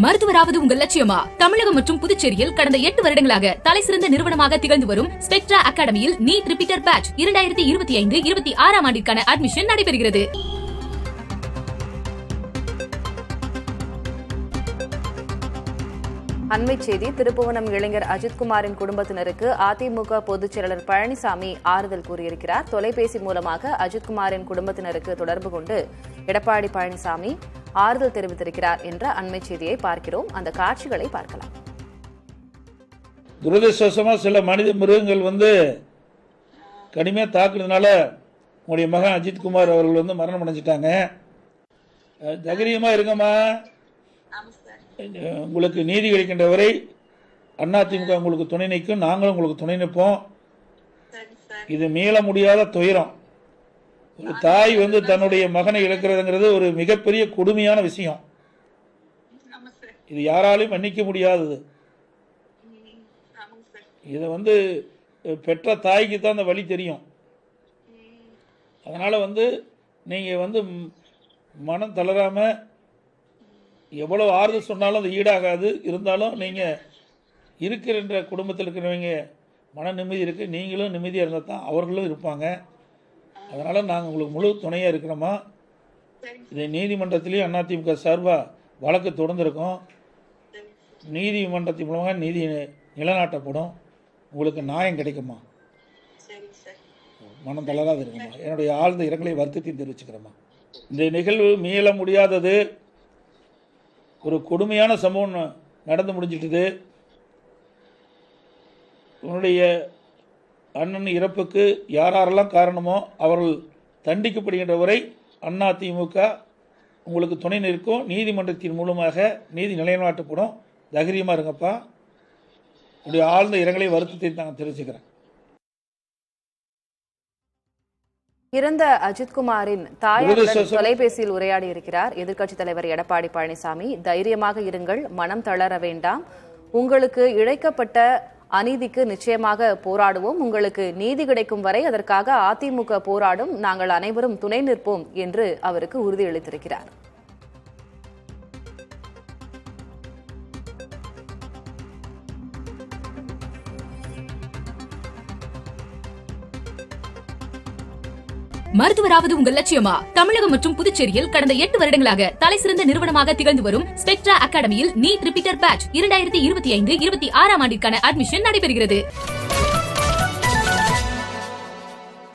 மருத்துவராவது உங்கள் லட்சியமா? தமிழகம் மற்றும் புதுச்சேரியில் கடந்த 8 வருடங்களாக தலைசிறந்த நிறுவனமாக திகழ்ந்து வரும் ஸ்பெக்ட்ரா அகாடமியில் நீட் ரிப்பீட்டர் பேட்ச் 2025-26 ஆண்டிற்கான அட்மிஷன் நடைபெறுகிறது. அண்மை செய்தி. திருப்புவனம் இளைஞர் அஜித்குமாரின் குடும்பத்தினருக்கு அதிமுக பொதுச் செயலாளர் பழனிசாமி ஆறுதல் கூறியிருக்கிறார். தொலைபேசி மூலமாக அஜித்குமாரின் குடும்பத்தினருக்கு தொடர்பு கொண்டு எடப்பாடி பழனிசாமி ஆறுதல் தெரிவித்திருக்கிறார் என்ற அண்மை செய்தியை பார்க்கிறோம். அந்த காட்சிகளை பார்க்கலாம். துரதிருஷ்டவசமா சில மனித மிருகங்கள் கடுமையா தாக்குறதுனால உங்களுடைய மகன் அஜித்குமார் அவர்கள் மரணம் அடைஞ்சிட்டாங்க. தைரியமா இருங்கம்மா. உங்களுக்கு நீதி கிடைக்கின்ற வரை அதிமுக உங்களுக்கு துணை நிற்கும், நாங்களும் உங்களுக்கு துணை நிற்போம். இது மீள முடியாத துயரம். ஒரு தாய் தன்னுடைய மகனை இழக்கிறதுங்கிறது ஒரு மிகப்பெரிய கொடுமையான விஷயம். இது யாராலையும் மன்னிக்க முடியாதது. இதை பெற்ற தாய்க்கு தான் அந்த வலி தெரியும். அதனால நீங்க மனம் தளராம எவ்வளவு ஆறுதல் சொன்னாலும் அது ஈடாகாது. இருந்தாலும் நீங்க இருக்கிற குடும்பத்தில் இருக்கிறவங்க மன நிம்மதி இருக்கு, நீங்களும் நிம்மதியாக இருந்தால் தான் அவர்களும் இருப்பாங்க. அதனால நாங்கள் உங்களுக்கு முழு துணையாக இருக்கிறோமா. இதை நீதிமன்றத்திலையும் அதிமுக சார்பாக வழக்கு தொடர்ந்துருக்கோம். நீதிமன்றத்தின் மூலமாக நீதி நிலைநாட்டப்படும். உங்களுக்கு நியாயம் கிடைக்குமா. மனம் தளராது இருக்குமா. என்னுடைய ஆழ்ந்த இரங்கலை வருத்தத்தையும் தெரிவிச்சுக்கிறோமா. இந்த நிகழ்வு மீள முடியாதது. ஒரு கொடுமையான சம்பவம் நடந்து முடிஞ்சிட்டது. உன்னுடைய அண்ணன் இறப்புக்கு யாரெல்லாம் காரணமோ அவர்கள் தண்டிக்கப்படுகின்ற வரை அதிமுக உங்களுக்கு துணை நிற்கும். நீதிமன்றத்தின் மூலமாக நீதி நிலைநாட்டப்படும். தைரியமாக இருங்கப்பா. உடைய ஆழ்ந்த இரங்கலை வருத்தத்தை நான் தெரிவிச்சுக்கிறேன். இறந்த அஜித்குமாரின் தாயாருடன் தொலைபேசியில் உரையாடி இருக்கிறார் எதிர்க்கட்சித் தலைவர் எடப்பாடி பழனிசாமி. தைரியமாக இருங்கள், மனம் தளர வேண்டாம். உங்களுக்கு இழைக்கப்பட்ட அநீதிக்கு நிச்சயமாக போராடுவோம். உங்களுக்கு நீதி கிடைக்கும் வரை அதற்காக அதிமுக போராடும். நாங்கள் அனைவரும் துணை நிற்போம் என்று அவருக்கு உறுதியளித்திருக்கிறார். மருத்துவராவது உங்கள் லட்சியமா? தமிழகம் மற்றும் புதுச்சேரியில் கடந்த 8 வருடங்களாக தலைசிறந்த நிறுவனமாக திகழ்ந்து வரும் ஸ்பெக்ட்ரா அகாடமியில் நீட் ரிப்பீட்டர் பேட்ச் 2025-26 ஆண்டிற்கான அட்மிஷன் நடைபெறுகிறது.